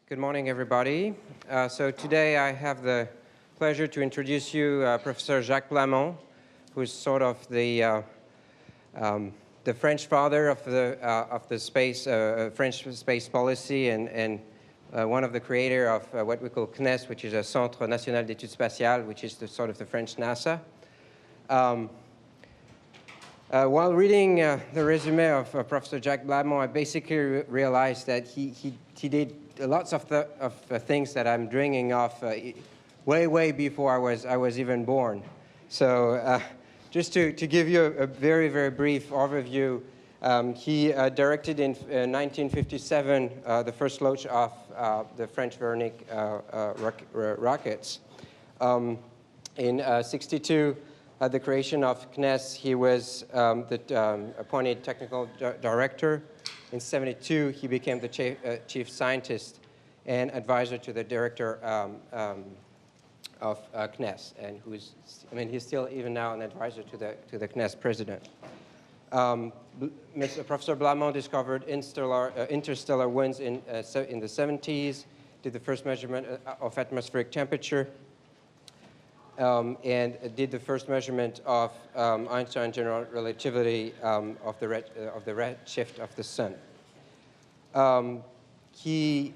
Good morning, everybody. So today I have the pleasure to introduce you Professor Jacques Blamont, who's sort of the French father of the space, French space policy, and one of the creator of what we call CNES, which is a Centre National d'Études Spatiales, which is the sort of the French NASA. While reading the resume of Professor Jacques Blamont, I basically realized that he did lots of things that I'm dreaming of way before I was even born. So just to give you a very, very brief overview, he directed in 1957 the first launch of the French Veronique rockets. In 62, at the creation of CNES, he was the appointed technical director. In 72, he became the chief scientist and advisor to the director of CNES, and he's still even now an advisor to the CNES president. Professor Blamont discovered interstellar winds in the 70s, did the first measurement of atmospheric temperature, and did the first measurement of Einstein general relativity of the redshift of the sun. He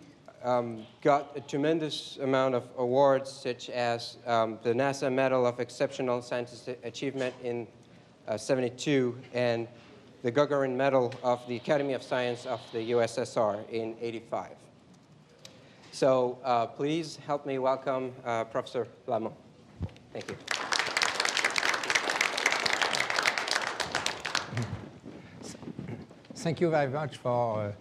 got a tremendous amount of awards, such as the NASA Medal of Exceptional Scientific Achievement in 72 and the Gagarin Medal of the Academy of Science of the USSR in 85. So please help me welcome Professor Blamont. Thank you. Thank you very much for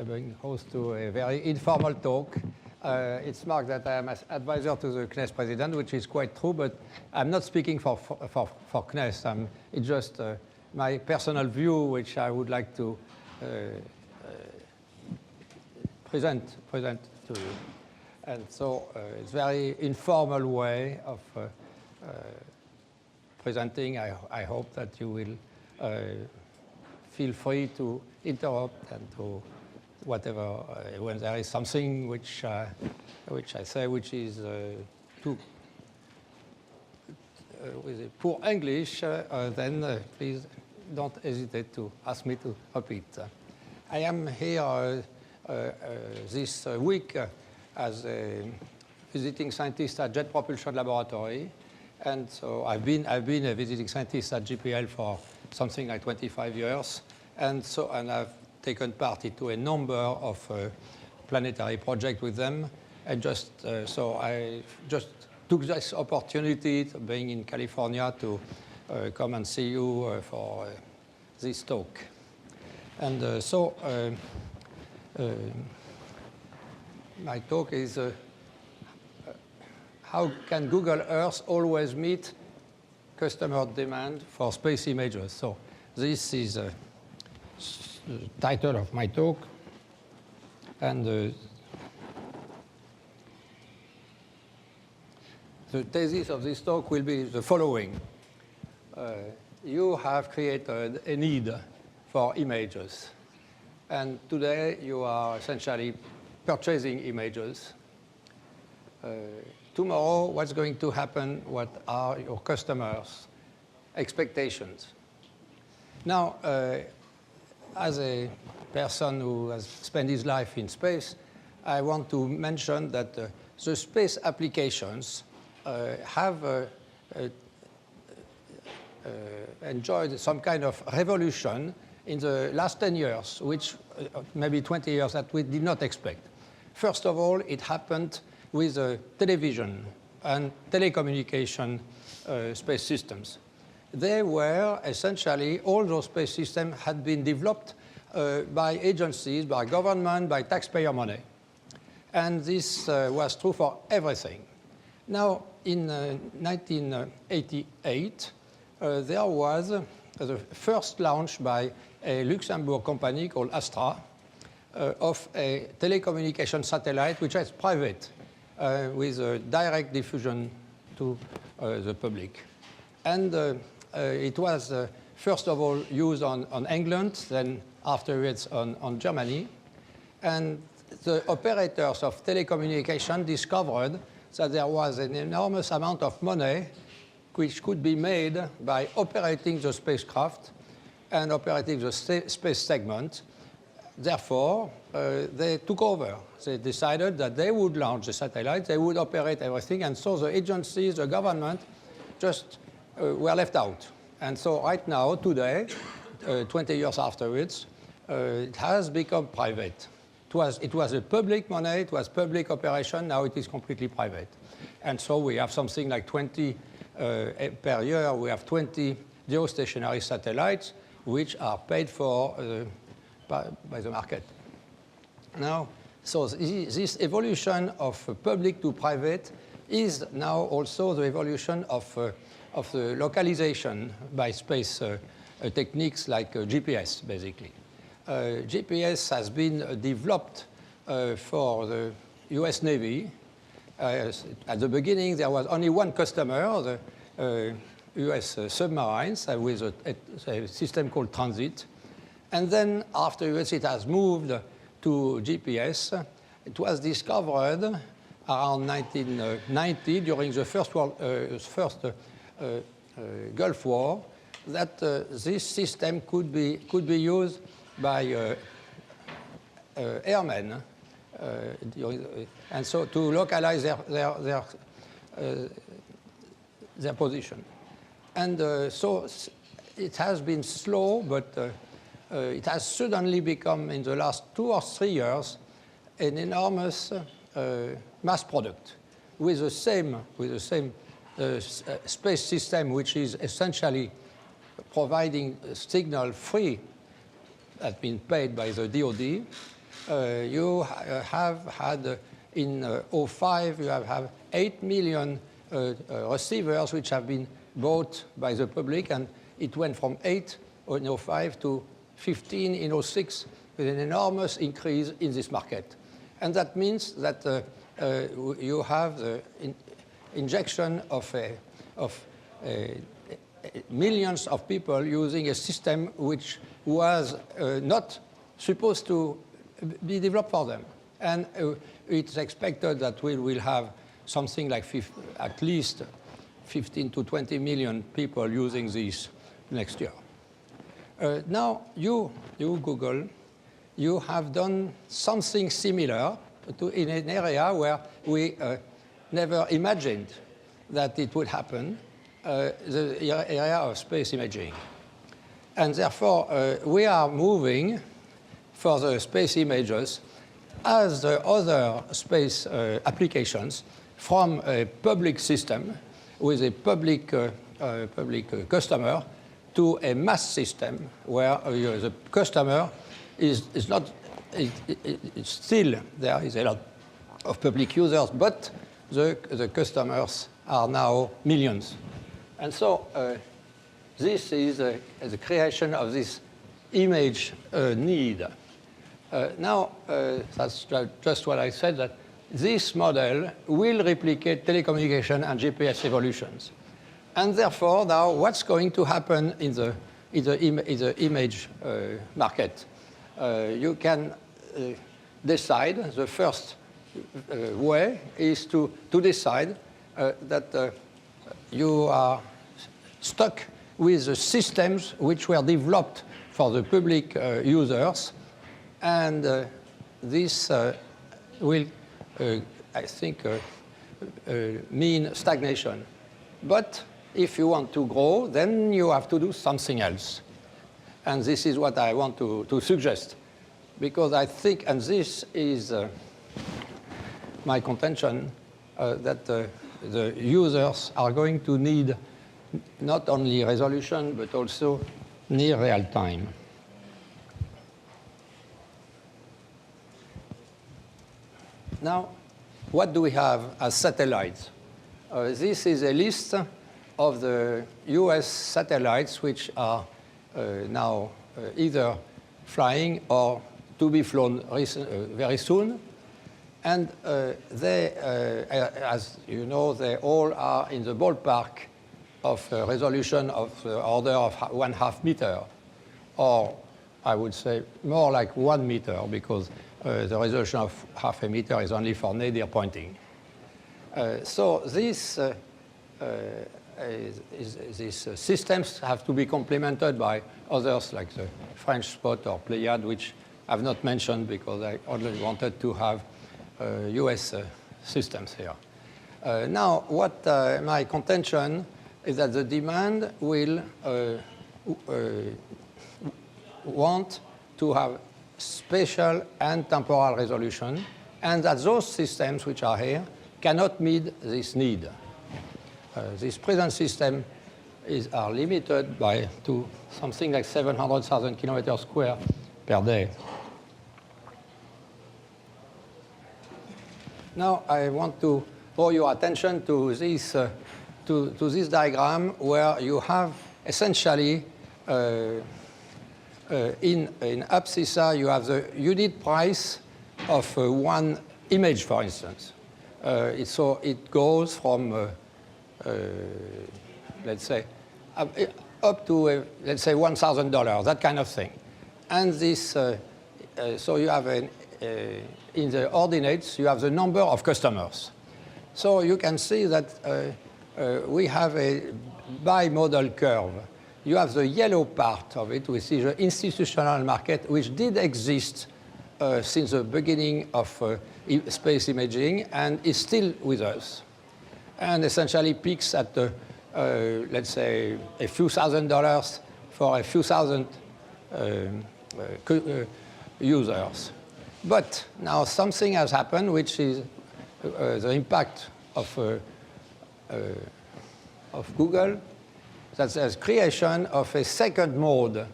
being host to a very informal talk. It's marked that I am an advisor to the CNES president, which is quite true, but I'm not speaking for CNES. It's just my personal view, which I would like to present to you. And so it's a very informal way of presenting. I hope that you will feel free to interrupt and to whatever, when there is something which I say which is too with a poor English, then please don't hesitate to ask me to repeat. I am here this week as a visiting scientist at Jet Propulsion Laboratory, and so I've been a visiting scientist at JPL for something like 25 years, and I've taken part into a number of planetary projects with them, and so I just took this opportunity, being in California, to come and see you for this talk. And my talk is how can Google Earth always meet customer demand for space images? So this is the title of my talk. And the thesis of this talk will be the following. You have created a need for images. And today you are essentially purchasing images. Tomorrow, what's going to happen? What are your customers' expectations? Now, as a person who has spent his life in space, I want to mention that the space applications have enjoyed some kind of revolution in the last 10 years, which maybe 20 years that we did not expect. First of all, it happened with television and telecommunication space systems. They were essentially, all those space systems had been developed by agencies, by government, by taxpayer money. And this was true for everything. Now, in 1988, there was the first launch by a Luxembourg company called Astra of a telecommunication satellite, which is private, with a direct diffusion to the public. And it was, first of all, used on England, then afterwards on Germany. And the operators of telecommunication discovered that there was an enormous amount of money which could be made by operating the spacecraft and operating the space segment. Therefore, they took over. They decided that they would launch the satellites, they would operate everything, and so the agencies, the government, just were left out. And so right now, today, 20 years afterwards, it has become private. It was a public money, it was public operation, now it is completely private. And so we have something like 20 per year, we have 20 geostationary satellites which are paid for by the market. Now, so this evolution of public to private is now also the evolution of the localization by space techniques like GPS, basically. GPS has been developed for the US Navy. At the beginning, there was only one customer, the US submarines, with a system called Transit. And then afterwards, it has moved to GPS. It was discovered around 1990, during the first Gulf War, that this system could be used by airmen, and so to localize their position. And so it has been slow, but it has suddenly become, in the last 2 or 3 years, an enormous mass product with the same space system, which is essentially providing signal free, that's been paid by the DoD. You have had in 2005, you have 8 million receivers which have been bought by the public, and it went from 8 in 2005 to 15 in 2006, with an enormous increase in this market. And that means that you have the injection of millions of people using a system which was not supposed to be developed for them. And it's expected that we will have something like at least 15 to 20 million people using this next year. Now, you Google, you have done something similar in an area where we never imagined that it would happen, the area of space imaging. And therefore, we are moving for the space images as the other space applications from a public system with a public customer to a mass system where the customer is not, it's still there is a lot of public users, but the customers are now millions. And so this is the creation of this image need. Now, that's just what I said, that this model will replicate telecommunication and GPS evolutions. And therefore, now, what's going to happen in the image market? You can decide, the first way is to decide that you are stuck with the systems which were developed for the public users, and this will, I think, mean stagnation. But if you want to grow, then you have to do something else. And this is what I want to suggest, because I think, and this is my contention, that the users are going to need not only resolution, but also near real time. Now, what do we have as satellites? This is a list of the US satellites which are now either flying or to be flown very soon. And they, as you know, they all are in the ballpark of resolution of the order of 1/2 meter, or I would say more like 1 meter, because the resolution of half a meter is only for nadir pointing. So these systems have to be complemented by others like the French Spot or Pléiade, which I've not mentioned because I only wanted to have US systems here. Now, what my contention is that the demand will want to have spatial and temporal resolution, and that those systems which are here cannot meet this need. This present system are limited to something like 700,000 kilometers square per day. Now I want to draw your attention to this, to this diagram where you have essentially in abscissa you have the unit price of one image, for instance. So it goes from let's say up to let's say $1,000, that kind of thing. And this so you have in the ordinates you have the number of customers. So you can see that we have a bimodal curve. You have the yellow part of it, which is the institutional market, which did exist since the beginning of space imaging and is still with us, and essentially peaks at, let's say, a few $1,000s for a few thousand users. But now something has happened, which is the impact of Google. That's the creation of a second mode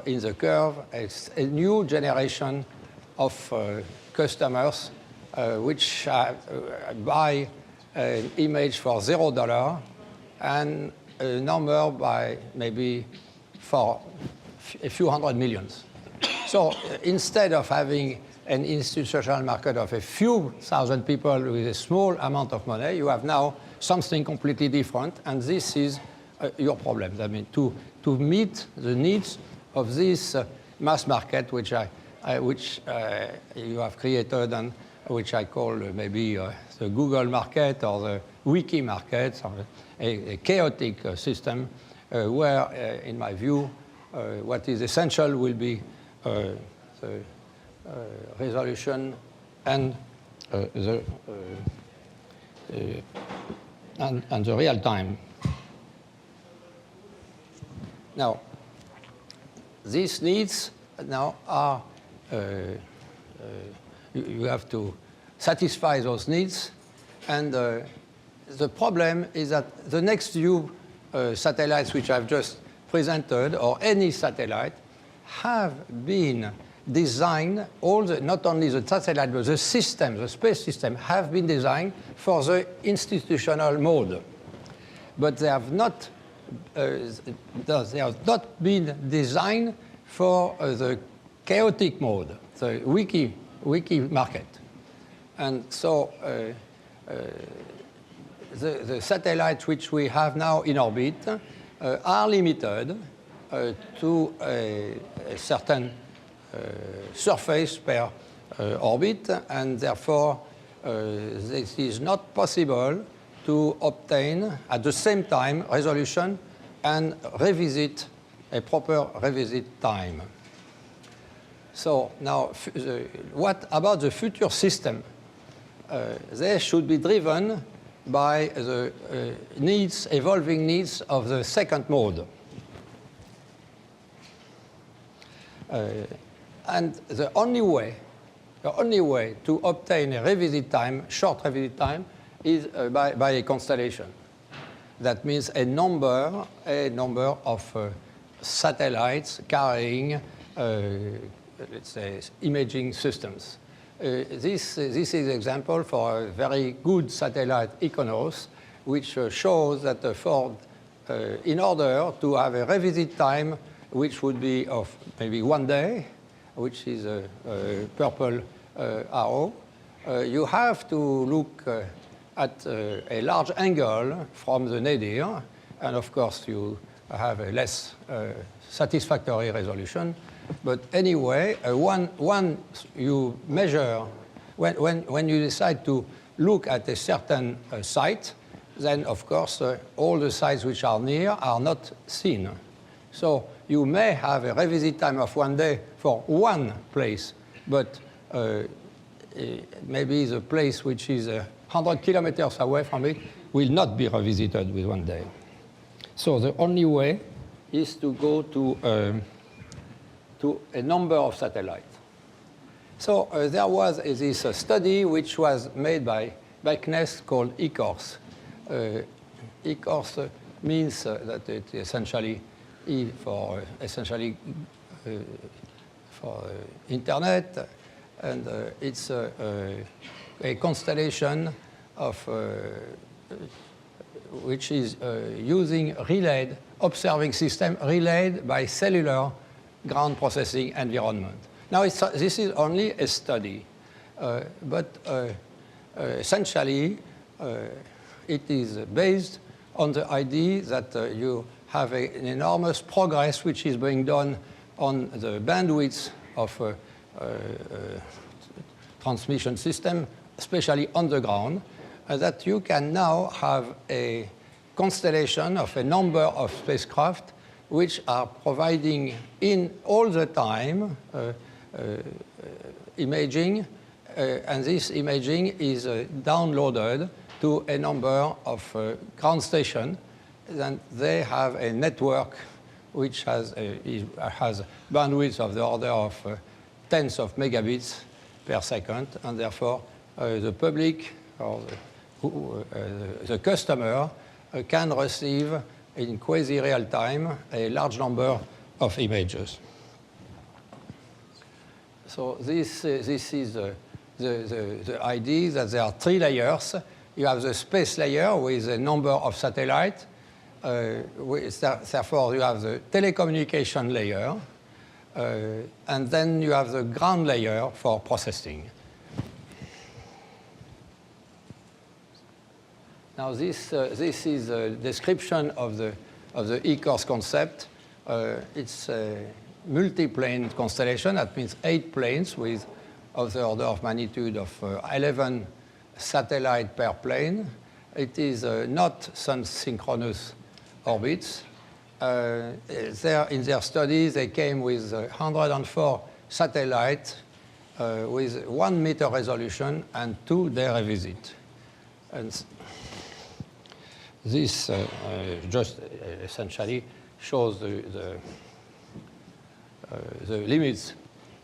in the curve, a new generation of customers which buy an image for $0 and a number by maybe for a few hundred millions. So instead of having an institutional market of a few thousand people with a small amount of money, you have now something completely different, and this is your problem. I mean, to meet the needs of this mass market, which you have created and which I call maybe the Google market or the wiki market, or a chaotic system where, in my view, what is essential will be the resolution and the real time. Now, these needs now are, you have to satisfy those needs, and the problem is that the next few satellites which I've just presented, or any satellite, have been designed, not only the satellite, but the system, the space system, have been designed for the institutional mode. But they have not been designed for the chaotic mode, the wiki market. And so the satellites which we have now in orbit are limited to a certain surface per orbit, and therefore it is not possible to obtain at the same time resolution and revisit a proper revisit time. So now, what about the future system? They should be driven by the evolving needs of the second mode. And the only way to obtain a revisit time, short revisit time, is by a constellation. That means a number of satellites carrying, let's say, imaging systems. This is an example for a very good satellite, Iconos, which shows that in order to have a revisit time which would be of maybe 1 day, which is a purple arrow, you have to look at a large angle from the nadir, and of course you have a less satisfactory resolution. But anyway, one you measure, when you decide to look at a certain site, then of course all the sites which are near are not seen. So you may have a revisit time of 1 day for one place, but maybe the place which is 100 kilometers away from it will not be revisited with 1 day. So the only way is to go to a number of satellites. So there was this study which was made by CNES called eCourse. eCourse means that it essentially for internet, and it's a constellation of which is using relayed observing system relayed by cellular ground processing environment. Now, this is only a study, but essentially it is based on the idea that you have an enormous progress which is being done on the bandwidth of transmission system, especially on the ground, that you can now have a constellation of a number of spacecraft which are providing in all the time imaging, and this imaging is downloaded to a number of ground stations. Then they have a network which has bandwidth of the order of tens of megabits per second, and therefore the public or the customer can receive in quasi-real time a large number of images. So this is the idea that there are 3 layers. You have the space layer with a number of satellites. Therefore, you have the telecommunication layer, and then you have the ground layer for processing. Now, this is a description of the eCourse concept. It's a multiplane constellation. That means 8 planes with of the order of magnitude of 11 satellites per plane. It is not sun-synchronous orbits. In their studies, they came with 104 satellites with 1 meter resolution and 2-day revisit. And this just essentially shows the limits.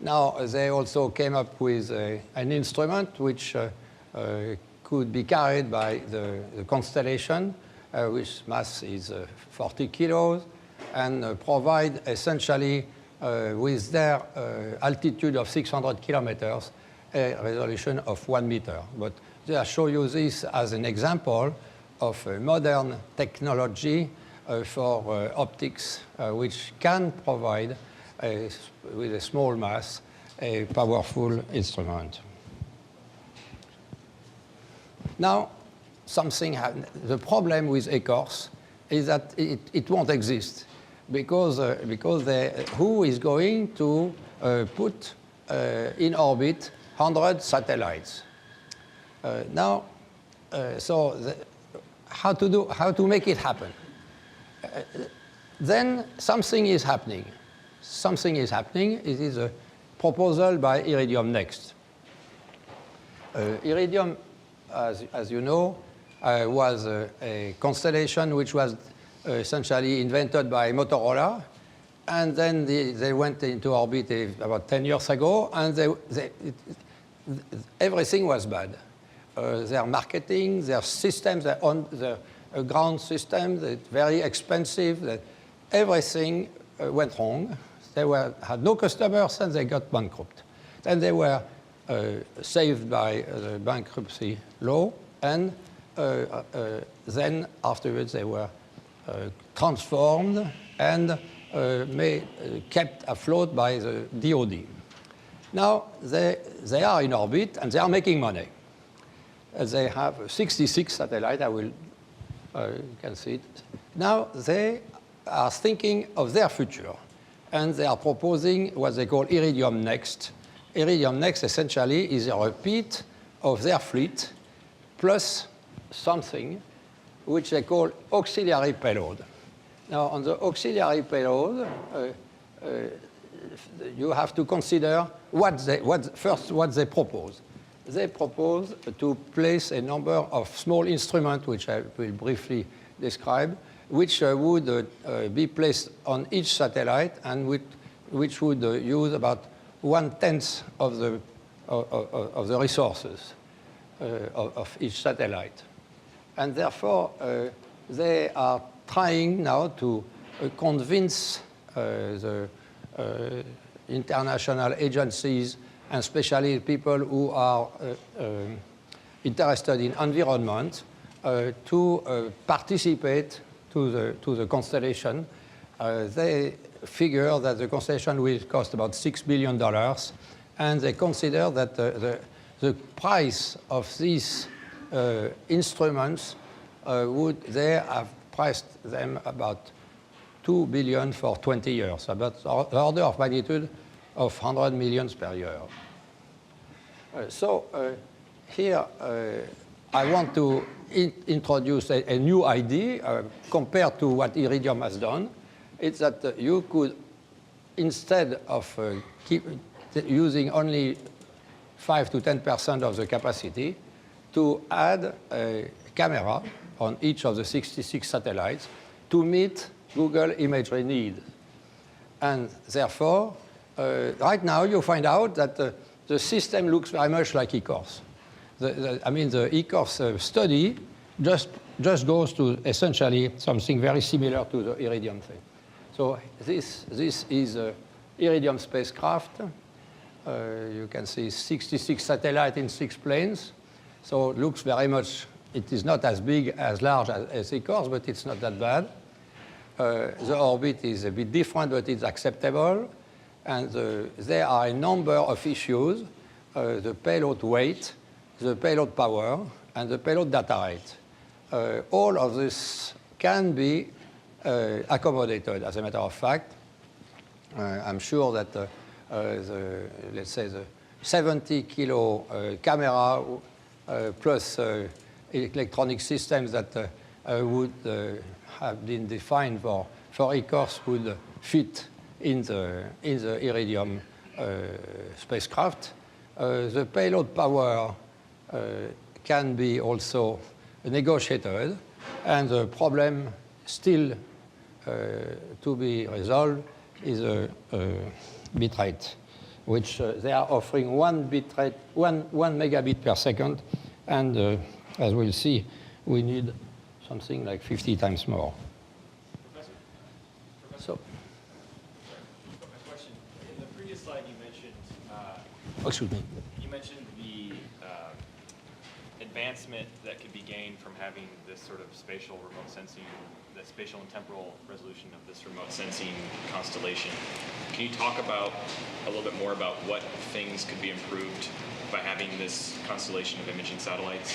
Now, they also came up with an instrument which could be carried by the constellation, which mass is 40 kilos, and provide essentially with their altitude of 600 kilometers a resolution of 1 meter. But I show you this as an example of modern technology for optics, which can provide, with a small mass, a powerful instrument. Now, the problem with eCourse is that it won't exist because who is going to put in orbit 100 satellites? How to make it happen? Then something is happening. Something is happening. It is a proposal by Iridium Next. Iridium, as you know, was a constellation which was essentially invented by Motorola, and then they went into orbit about 10 years ago, and everything was bad. Their marketing, their systems, the ground system, very expensive. Everything went wrong. They had no customers, and they got bankrupt. Then they were saved by the bankruptcy law, and then afterwards they were transformed and kept afloat by the DoD. Now they are in orbit and they are making money. They have 66 satellites. You can see it. Now they are thinking of their future. And they are proposing what they call Iridium Next. Iridium Next essentially is a repeat of their fleet plus something which they call auxiliary payload. Now, on the auxiliary payload, you have to consider what they propose. They propose to place a number of small instruments, which I will briefly describe, which would be placed on each satellite and which would use about 1/10 of the resources of each satellite. And therefore, they are trying now to convince the international agencies, and especially people who are interested in environment, to participate to the constellation. They figure that the constellation will cost about $6 billion, and they consider that the price of these instruments they have priced them about $2 billion for 20 years, about the order of magnitude of 100 million per year. Here I want to introduce a new idea compared to what Iridium has done. It's that you could, instead of using only 5 to 10% of the capacity, to add a camera on each of the 66 satellites to meet Google imagery needs. And therefore, right now you find out that the system looks very much like ECORS. I mean, the ECORS study just goes to essentially something very similar to the Iridium thing. So this is a Iridium spacecraft. You can see 66 satellites in 6 planes. So it looks very much, it is not as big, as large as ECORS, but it's not that bad. The orbit is a bit different, but it's acceptable. And there are a number of issues, the payload weight, the payload power, and the payload data rate. All of this can be accommodated, as a matter of fact. I'm sure that let's say the 70-kilo camera plus electronic systems that would have been defined for ECORS would fit in the Iridium spacecraft. The payload power can be also negotiated, and the problem still to be resolved is a bit rate, which they are offering 1 megabit per second, and as we'll see, we need something like 50 times more. So, a question. In the previous slide, you mentioned. Excuse me. You mentioned the advancement that could be gained from having this sort of spatial remote sensing, the spatial and temporal resolution of this remote sensing constellation. Can you talk about a little bit more about what things could be improved by having this constellation of imaging satellites,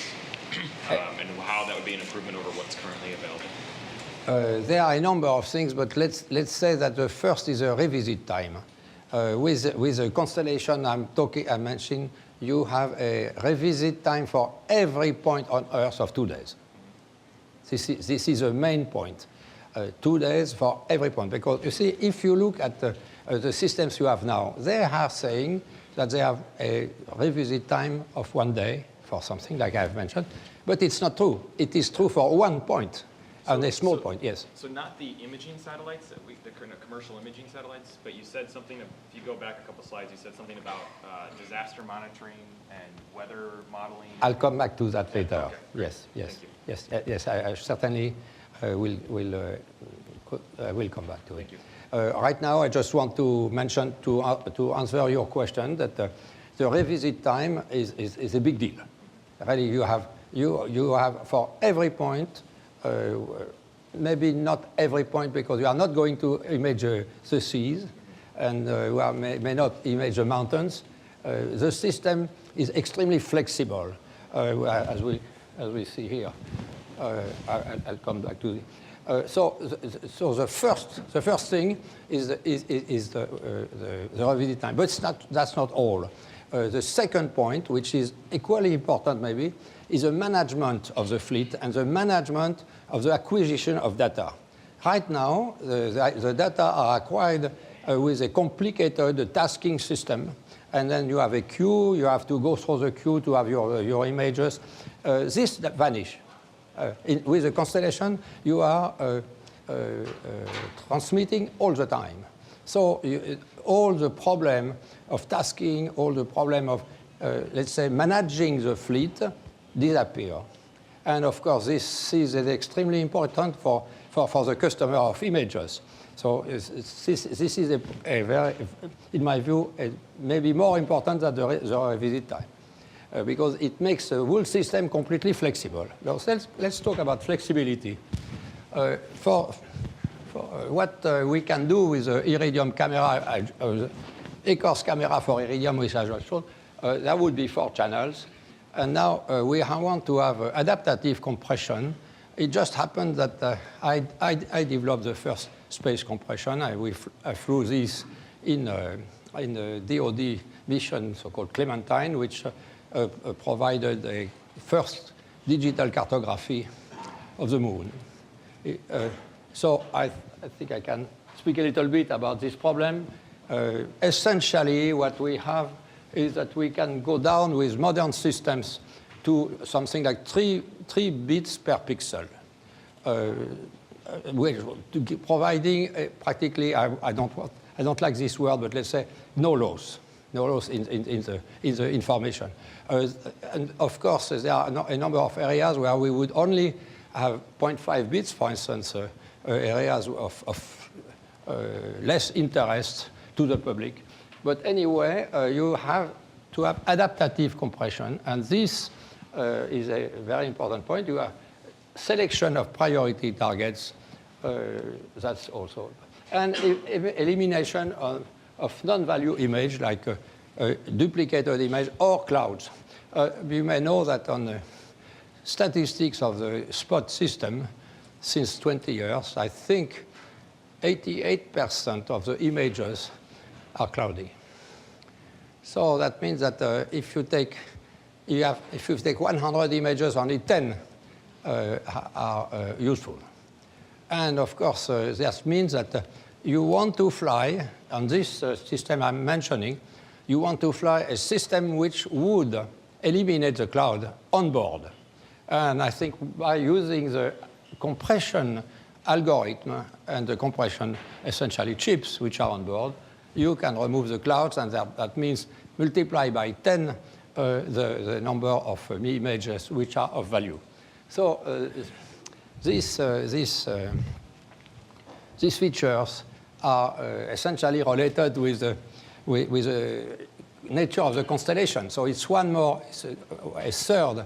and how that would be an improvement over what's currently available? There are a number of things, but let's say that the first is a revisit time. With the constellation I'm mentioning, you have a revisit time for every point on Earth of 2 days. This is the main point. 2 days for every point. Because you see, if you look at the systems you have now, they are saying that they have a revisit time of 1 day for something like I've mentioned, but it's not true. It is true for 1 point. And a small point, yes. So not the imaging satellites, the commercial imaging satellites, but you said something, if you go back a couple slides, you said something about disaster monitoring and weather modeling. I'll come back to that later. Okay. Yes. I certainly will come back to it. Thank you. Right now, I just want to mention, to answer your question, that the revisit time is a big deal. Really, you have for every point, maybe not every point, because you are not going to image the seas, and you may not image the mountains. The system is extremely flexible, as we see here. I'll come back to it. So the first thing is the revisit time, but that's not all. The second point, which is equally important maybe, is the management of the fleet and the management of the acquisition of data. Right now, the data are acquired with a complicated tasking system, and then you have a queue, you have to go through the queue to have your images. This vanish. With a constellation, you are transmitting all the time. So all the problem of tasking, all the problem of, let's say, managing the fleet disappear. And of course, this is extremely important for the customer of images. So this is a very, in my view, maybe more important than the revisit time. Because it makes the whole system completely flexible. Now, let's talk about flexibility. For what we can do with the Iridium camera, the ECORS camera for Iridium, which I just showed, that would be 4 channels. And now we want to have adaptive compression. It just happened that I developed the first space compression. I flew this in a DoD mission, so-called Clementine, which provided a first digital cartography of the moon. So I think I can speak a little bit about this problem. Essentially, what we have is that we can go down with modern systems to something like 3 bits per pixel, providing practically, I don't like this word, but let's say no loss in the information. And of course, there are a number of areas where we would only have 0.5 bits, for instance, areas of less interest to the public. But anyway, you have to have adaptive compression, and this is a very important point. You have selection of priority targets, that's also, and elimination of non-value image like duplicated image or clouds. You may know that on the statistics of the SPOT system since 20 years, I think 88% of the images are cloudy. So that means that if you take 100 images, only 10 are useful. And of course, that means that you want to fly on this system I'm mentioning. You want to fly a system which would eliminate the cloud on board. And I think by using the compression algorithm and the compression, essentially chips, which are on board, you can remove the clouds, and that means multiply by 10 the number of images which are of value. So these features are essentially related with the nature of the constellation. So it's one more, it's a third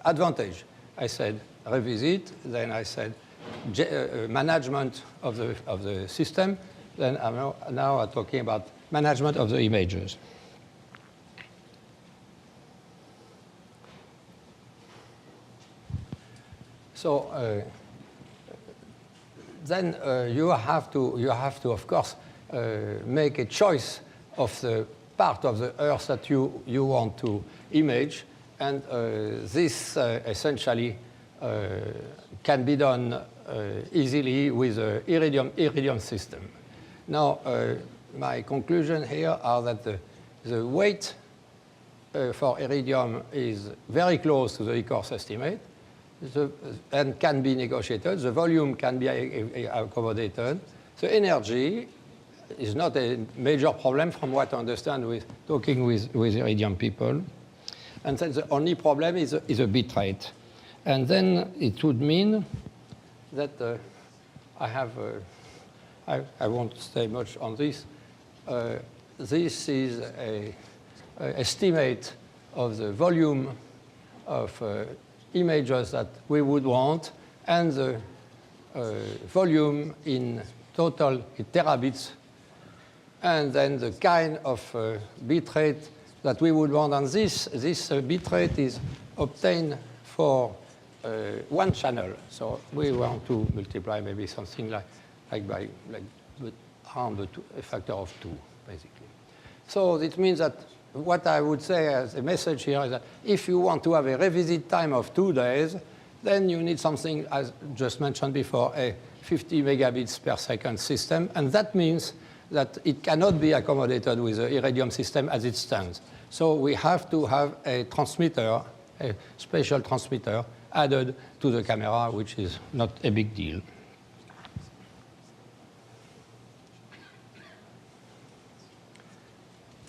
advantage. I said revisit, then I said management of the system, then now I'm talking about management of the images. So then you have to, of course, make a choice of the part of the Earth that you want to image, and this essentially can be done easily with the Iridium system. Now, my conclusion here are that the weight for Iridium is very close to the ECORS estimate, and can be negotiated. The volume can be accommodated. The energy is not a major problem from what I understand with talking with Iridium people. And then the only problem is a bit rate. And then it would mean that I won't say much on this. This is an estimate of the volume of images that we would want, and the volume in total in terabits, and then the kind of bit rate that we would want. And this bit rate is obtained for one channel. So we want to multiply maybe something by around a factor of 2, basically. So it means that what I would say as a message here is that if you want to have a revisit time of 2 days, then you need something, as just mentioned before, a 50 megabits per second system. And that means that it cannot be accommodated with the Iridium system as it stands. So we have to have a transmitter, a spatial transmitter, added to the camera, which is not a big deal.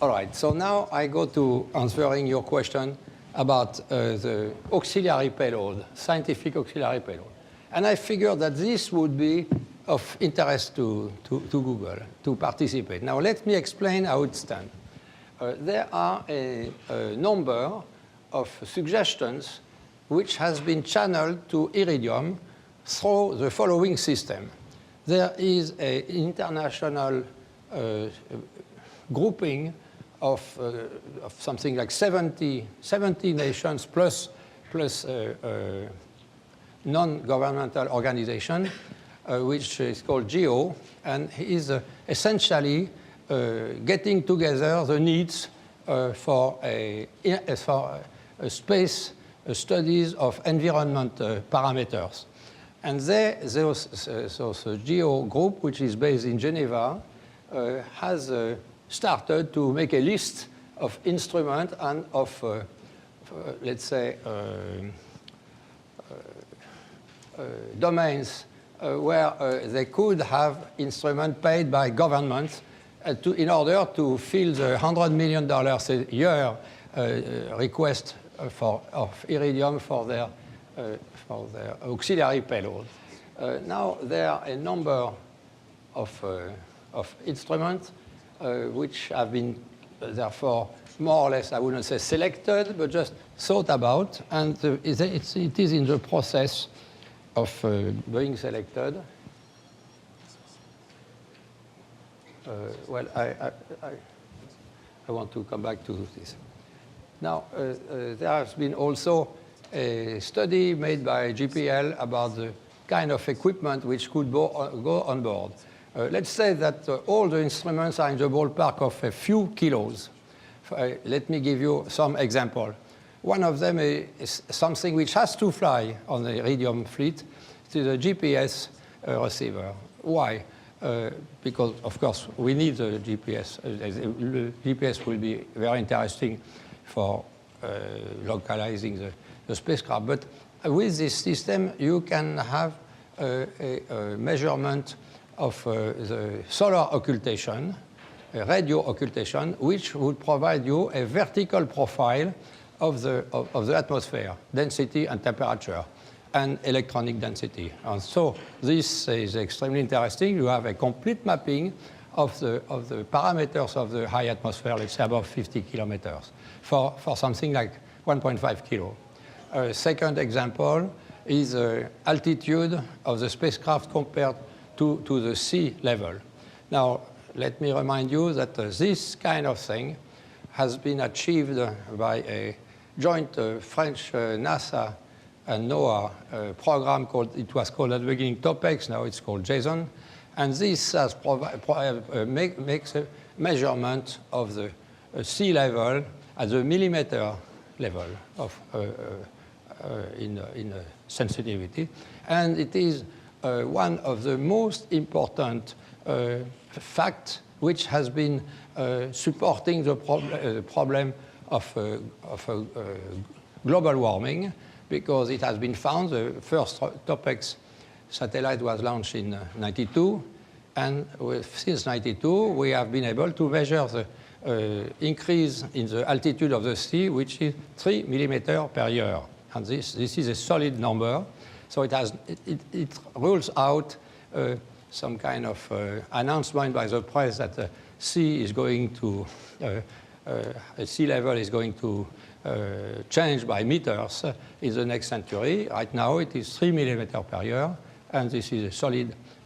All right, so now I go to answering your question about the auxiliary payload, scientific auxiliary payload. And I figured that this would be of interest to Google to participate. Now, let me explain how it stands. There are a number of suggestions which has been channeled to Iridium through the following system. There is an international grouping of something like 70 nations plus non-governmental organization, which is called GEO, and is essentially getting together the needs for space studies of environment parameters. And those GEO group, which is based in Geneva, has started to make a list of instruments and of, let's say, domains where they could have instruments paid by governments in order to fill the $100 million a year request of Iridium for their auxiliary payload. Now, there are a number of instruments which have been, therefore, more or less, I wouldn't say selected, but just thought about, and it is in the process of being selected. Well, I want to come back to this. Now, there has been also a study made by GPL about the kind of equipment which could go on board. Let's say that all the instruments are in the ballpark of a few kilos. Let me give you some example. One of them is something which has to fly on the Iridium fleet. It is a GPS receiver. Why? Because, of course, we need the GPS. The GPS will be very interesting for localizing the spacecraft. But with this system, you can have a measurement of the solar occultation, radio occultation, which would provide you a vertical profile of the atmosphere, density and temperature, and electronic density. And so this is extremely interesting. You have a complete mapping of the parameters of the high atmosphere, let's say above 50 kilometers, for something like 1.5 kilo. Second example is the altitude of the spacecraft compared to the sea level. Now, let me remind you that this kind of thing has been achieved by a joint French NASA and NOAA program it was called at the beginning TOPEX, now it's called JSON. And this has makes a measurement of the sea level at the millimeter level of in sensitivity. And it is one of the most important facts which has been supporting the problem of global warming, because it has been found the first TOPEX satellite was launched in 92, and since 92 we have been able to measure the increase in the altitude of the sea, which is 3 millimeters per year. And this is a solid number. So it rules out some kind of announcement by the press that the sea is going to, sea level is going to change by meters in the next century. Right now it is 3 millimeters per year, and this is a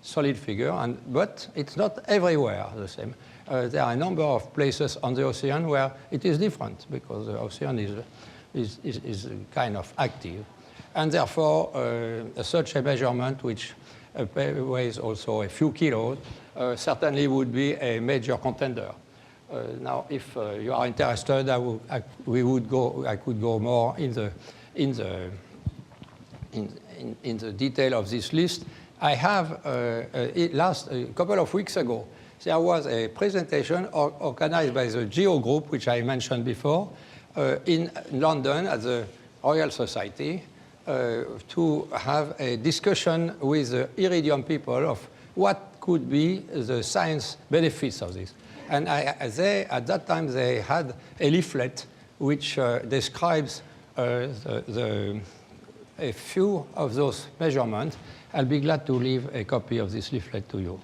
solid figure. But it's not everywhere the same. There are a number of places on the ocean where it is different, because the ocean is kind of active. And therefore, such a measurement, which weighs also a few kilos, certainly would be a major contender. Now, if you are interested, I could go more in the detail of this list. I have a couple of weeks ago, there was a presentation organized by the GEO group, which I mentioned before, in London at the Royal Society, to have a discussion with the Iridium people of what could be the science benefits of this. And at that time, they had a leaflet which describes a few of those measurements. I'll be glad to leave a copy of this leaflet to you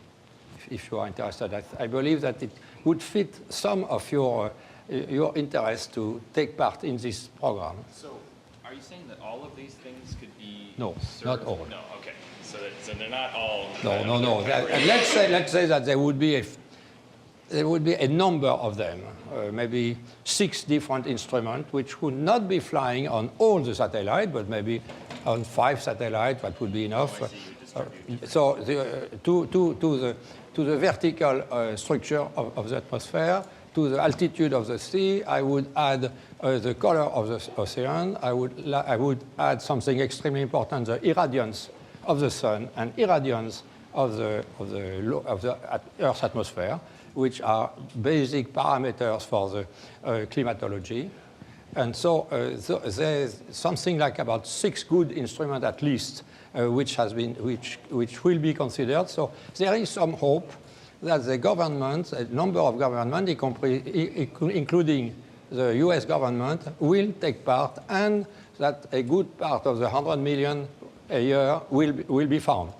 if you are interested. I believe that it would fit some of your interest to take part in this program. So are you saying that all of these things could be No, served? not all. No, okay. So they're not all... No. Let's say that there would be a number of them, maybe 6 different instruments, which would not be flying on all the satellites, but maybe on 5 satellites, that would be enough. So to the vertical structure of the atmosphere, to the altitude of the sea, I would add the color of the ocean. I would add something extremely important, the irradiance of the sun and irradiance of the Earth's atmosphere, which are basic parameters for the climatology. And so there's something like about 6 good instruments at least, which will be considered. So there is some hope that the government, a number of governments, including the US government, will take part, and that a good part of the 100 million a year will be found.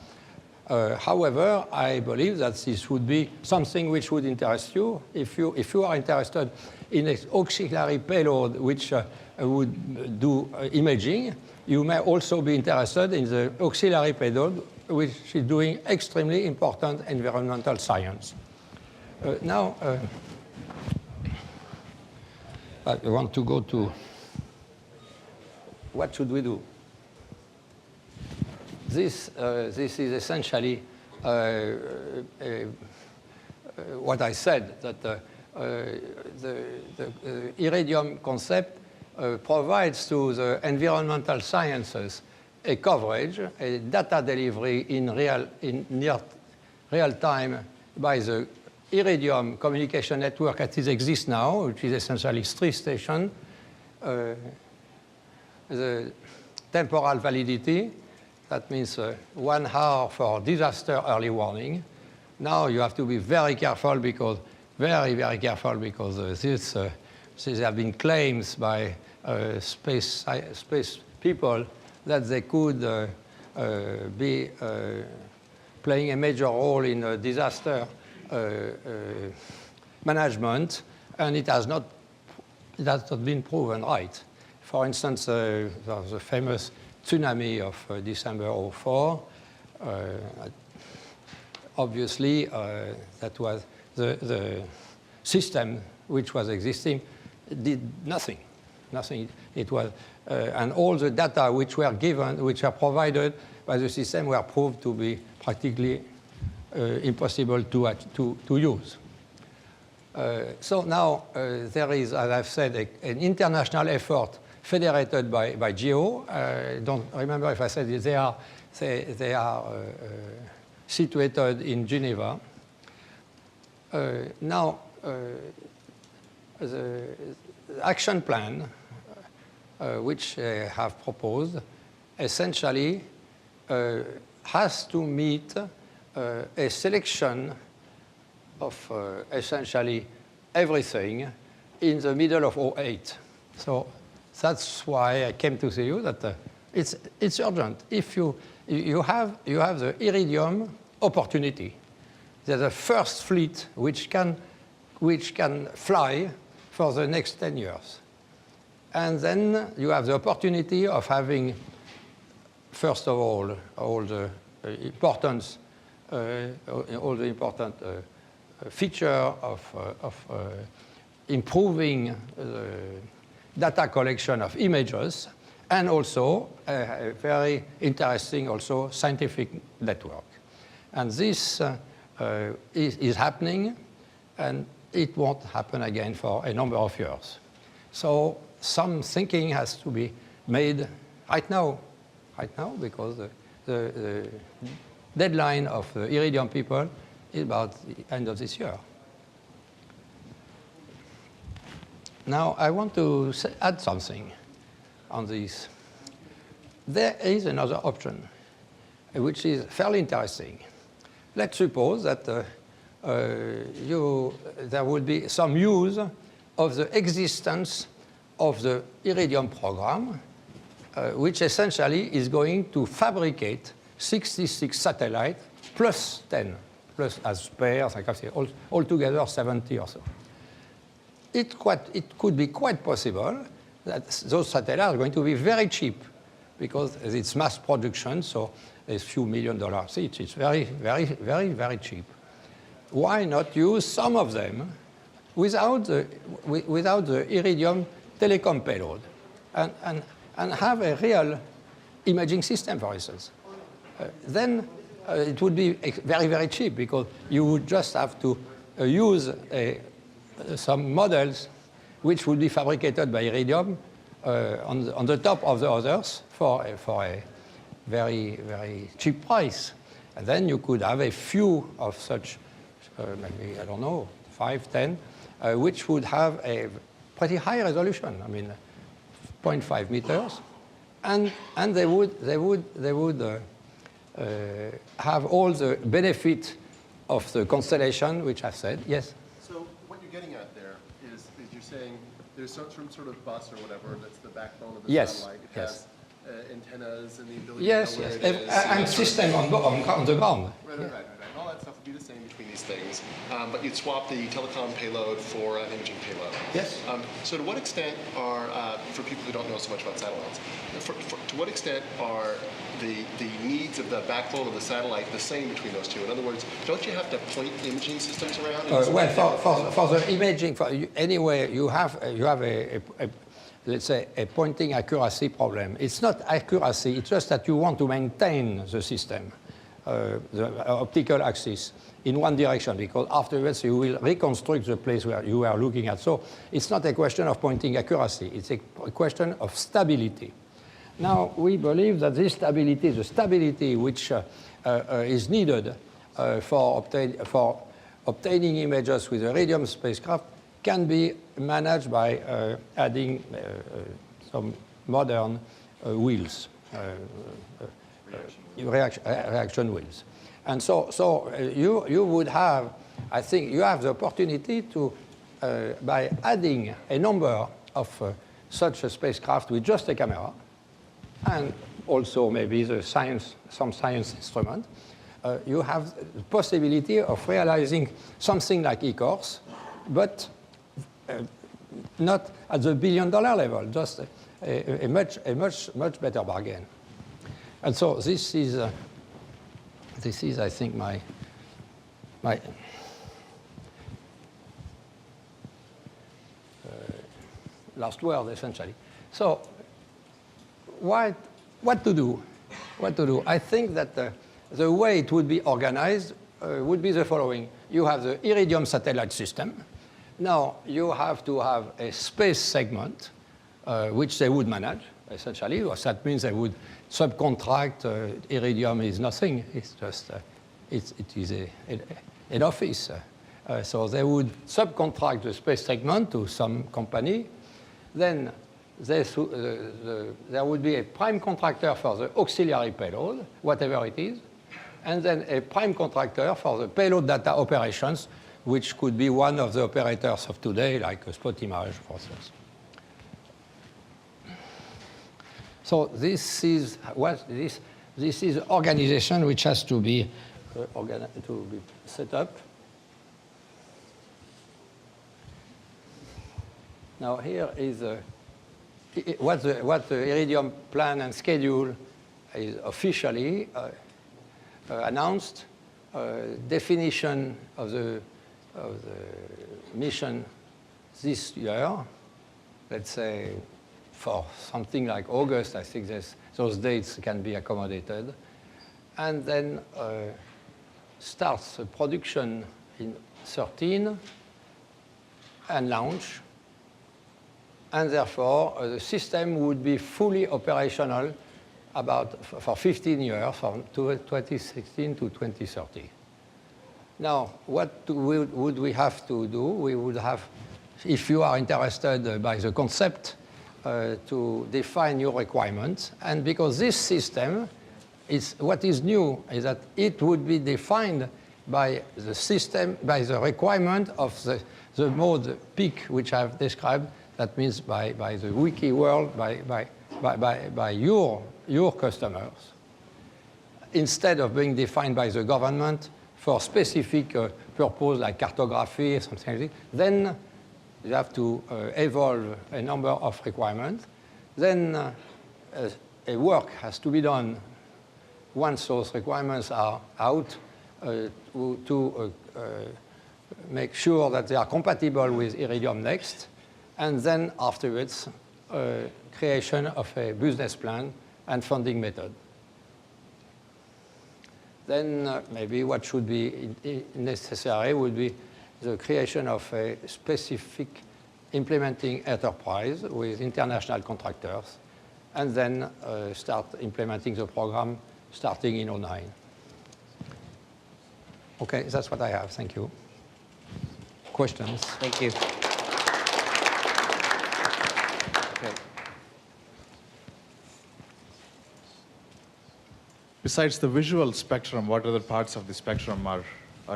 However, I believe that this would be something which would interest you. If you are interested in an auxiliary payload which would do imaging, you may also be interested in the auxiliary payload which is doing extremely important environmental science. Now, I want to go to what should we do? This is essentially what I said, that the Iridium concept provides to the environmental sciences a coverage, a data delivery in near real time by the Iridium communication network as it exists now, which is essentially 3 stations, the temporal validity, that means 1 hour for disaster early warning. Now you have to be very careful because, very careful because there have been claims by space people that they could be playing a major role in disaster management, and it has not been proven right. For instance, the famous tsunami of December 2004, obviously that was the system which was existing did nothing. It was, and all the data which were given, which are provided by the system, were proved to be practically impossible to use. So now there is, as I've said, an international effort federated by GEO. I don't remember if I said it. They are situated in Geneva. Now, the action plan, which I have proposed, essentially has to meet a selection of essentially everything in the middle of 2008. So that's why I came to see you that it's urgent. If you have the Iridium opportunity, there's a first fleet which can fly for the next 10 years. And then you have the opportunity of having, first of all the important feature of improving the data collection of images, and also a very interesting also scientific network. And this is happening, and it won't happen again for a number of years. So some thinking has to be made right now, because the deadline of the Iridium people is about the end of this year. Now, I want to add something on this. There is another option, which is fairly interesting. Let's suppose that there would be some use of the existence of the Iridium program, which essentially is going to fabricate 66 satellites plus 10, plus as spares, like I say, altogether 70 or so. It could be quite possible that those satellites are going to be very cheap because it's mass production, so it's a few $1 million each. It's very, very, very, very cheap. Why not use some of them without the Iridium telecom payload and have a real imaging system, for instance? Then it would be very, very cheap because you would just have to use some models which would be fabricated by Iridium on the top of the others for a very, very cheap price. And then you could have a few of such, maybe, I don't know, 5, 10, which would have a pretty high resolution, I mean, 0.5 meters. And they would have all the benefit of the constellation, which I've said. Yes? So what you're getting at there is you're saying there's some sort of bus or whatever that's the backbone of the satellite. It has antennas and the ability to know where it is. And system on the ground. Right. All that stuff would be the same between these things, but you'd swap the telecom payload for an imaging payload. Yes. So to what extent are, for people who don't know so much about satellites, to what extent are the needs of the backbone of the satellite the same between those two? In other words, don't you have to point imaging systems around? Well, for the imaging, anyway, you have a let's say, a pointing accuracy problem. It's not accuracy, it's just that you want to maintain the system, the optical axis, in one direction, because afterwards you will reconstruct the place where you are looking at. So it's not a question of pointing accuracy, it's a question of stability. Now, we believe that this stability, the stability which is needed for obtaining images with the Iridium spacecraft can be managed by adding some modern wheels, reaction wheels. And so you would have, I think, you have the opportunity to, by adding a number of such a spacecraft with just a camera, and also maybe some science instrument, you have the possibility of realizing something like e-course, but not at the $1 billion level, just a much better bargain. And so this is I think, my last word, essentially. So what to do? What to do? I think that the way it would be organized would be the following. You have the Iridium satellite system. Now, you have to have a space segment, which they would manage, essentially. That means they would subcontract. Iridium is nothing. It's just, it is an office. So they would subcontract the space segment to some company. Then there would be a prime contractor for the auxiliary payload, whatever it is, and then a prime contractor for the payload data operations, which could be one of the operators of today, like a spot image process. So this is organization which has to be set up. Now here is what the Iridium plan and schedule is officially announced. Definition of the mission this year, let's say for something like August, I think those dates can be accommodated. And then starts the production in 13 and launch. And therefore, the system would be fully operational for 15 years, from 2016 to 2030. Now, what would we have to do? We would have, if you are interested by the concept, to define new requirements. And because this system, what is new is that it would be defined by the system, by the requirement of the mode peak, which I've described. That means by the wiki world, by your customers, instead of being defined by the government for specific purpose like cartography or something like that. Then you have to evolve a number of requirements. Then a work has to be done once those requirements are out to make sure that they are compatible with Iridium Next. And then afterwards, creation of a business plan and funding method. Then maybe what should be necessary would be the creation of a specific implementing enterprise with international contractors, and then start implementing the program starting in 2009. Okay, that's what I have. Thank you. Questions? Thank you. Okay. Besides the visual spectrum, what other parts of the spectrum are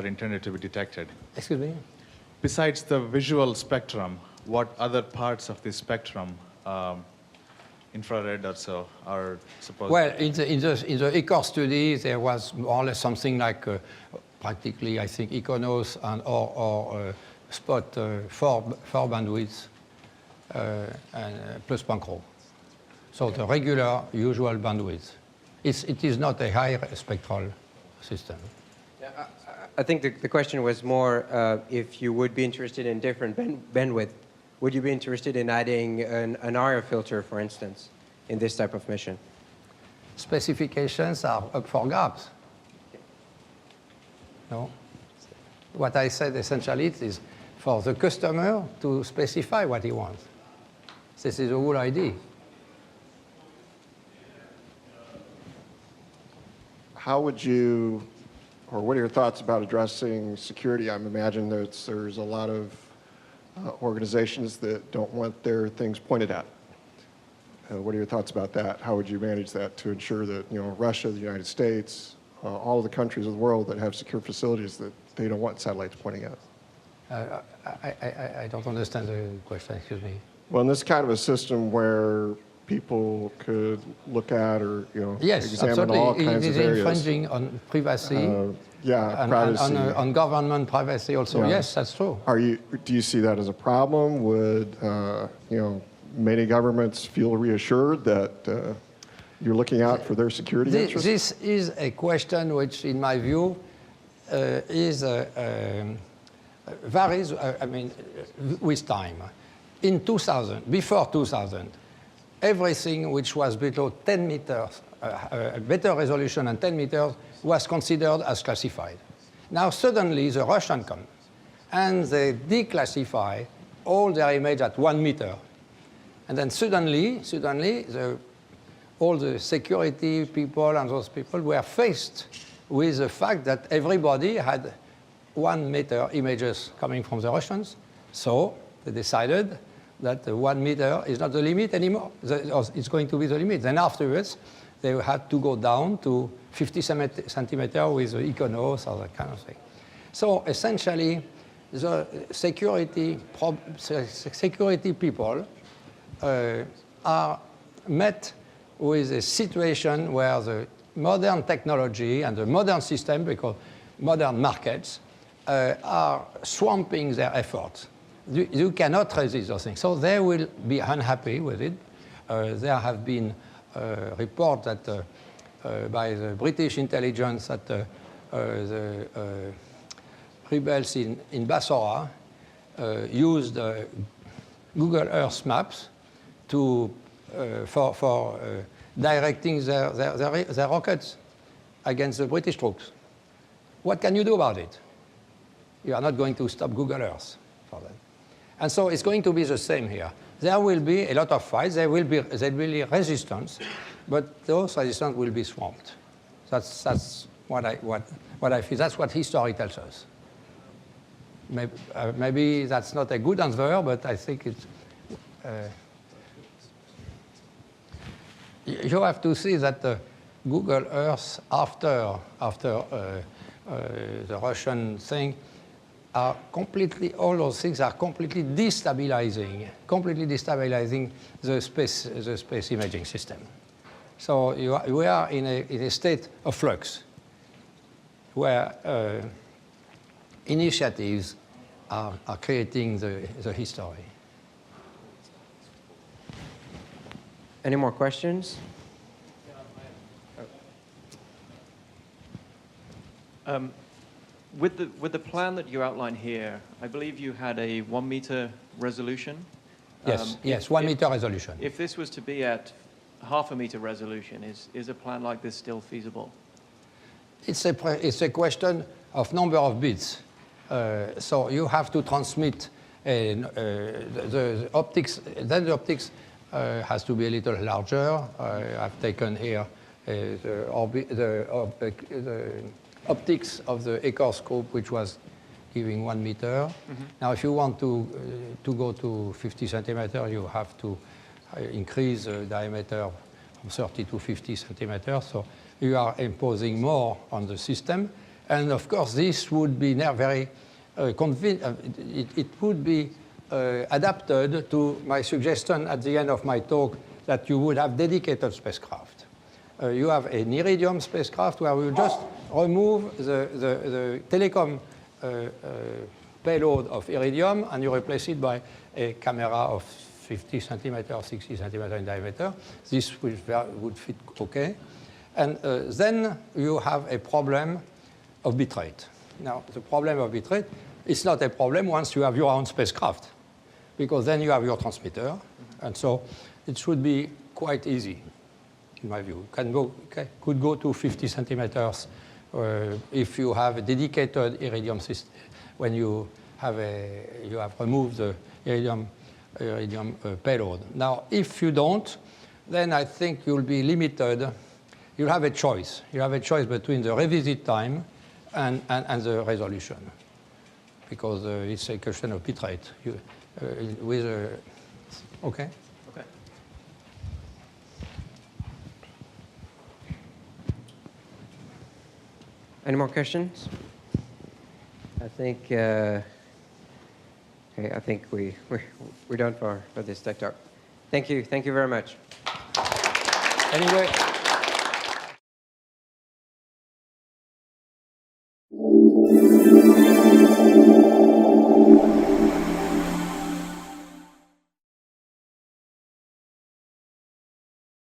intended to be detected? Excuse me? Besides the visual spectrum, what other parts of the spectrum, infrared or so, are supposed? Well, in the ECOR study, there was more or less something like practically, I think, Iconos or spot 4 bandwidths and plus Pancro. So the regular, usual bandwidth. It is not a high spectral system. Yeah, I think the question was more if you would be interested in different bandwidth. Would you be interested in adding an RF filter, for instance, in this type of mission? Specifications are up for grabs. No? What I said essentially is for the customer to specify what he wants. This is the whole idea. How would you, or what are your thoughts about addressing security? I imagine there's a lot of organizations that don't want their things pointed at. What are your thoughts about that? How would you manage that to ensure that, Russia, the United States, all of the countries of the world that have secure facilities, that they don't want satellites pointing at? I don't understand the question, excuse me. Well, in this kind of a system where people could look at or yes, examine absolutely. all kinds it of is areas. infringing on privacy. Privacy. On government privacy also. Yeah. Yes, that's true. Do you see that as a problem? Would many governments feel reassured that you're looking out for their security interests? This is a question which, in my view, varies. With time. In 2000, before 2000, everything which was below 10 meters, better resolution than 10 meters, was considered as classified. Now suddenly the Russians come and they declassify all their images at 1 meter. And then suddenly all the security people and those people were faced with the fact that everybody had 1 meter images coming from the Russians. So they decided that 1 meter is not the limit anymore. It's going to be the limit. Then afterwards, they had to go down to 50 centimeters with the Iconos or that kind of thing. So essentially, the security people are met with a situation where the modern technology and the modern system, because modern markets, are swamping their efforts. You cannot resist those things. So they will be unhappy with it. There have been reports that by the British intelligence that the rebels in Basora used Google Earth maps to for directing their rockets against the British troops. What can you do about it? You are not going to stop Google Earth for that. And so it's going to be the same here. There will be a lot of fights. There will be resistance, but those resistance will be swamped. That's what I feel. That's what history tells us. Maybe that's not a good answer, but I think it's. You have to see that Google Earth, after the Russian thing, are completely, all those things are completely destabilizing the space imaging system. So we are in a state of flux where initiatives are creating the history. Any more questions? With the plan that you outline here, I believe you had a 1 meter resolution. Yes, 1 meter resolution. If this was to be at half a meter resolution, is a plan like this still feasible? It's a question of number of bits. So you have to transmit the optics. Then the optics has to be a little larger. I've taken here the optics of the Echo scope, which was giving 1 meter. Mm-hmm. Now, if you want to go to 50 centimeters, you have to increase the diameter from 30 to 50 centimeters. So you are imposing more on the system. And of course, this would be very it would be adapted to my suggestion at the end of my talk that you would have dedicated spacecraft. You have an Iridium spacecraft where we just remove the telecom payload of Iridium and you replace it by a camera of 50 centimeters, 60 centimeters in diameter. This would fit okay. And then you have a problem of bitrate. Now, the problem of bitrate is not a problem once you have your own spacecraft, because then you have your transmitter, and so it should be quite easy, in my view. Could go to 50 centimeters if you have a dedicated Iridium system. When you have removed the Iridium payload. Now, if you don't, then I think you'll be limited. You'll have a choice. You have a choice between the revisit time and the resolution, because it's a question of bitrate. Okay? Okay. Any more questions? I think okay, I think we're done for this tech talk. Thank you very much. Anyway.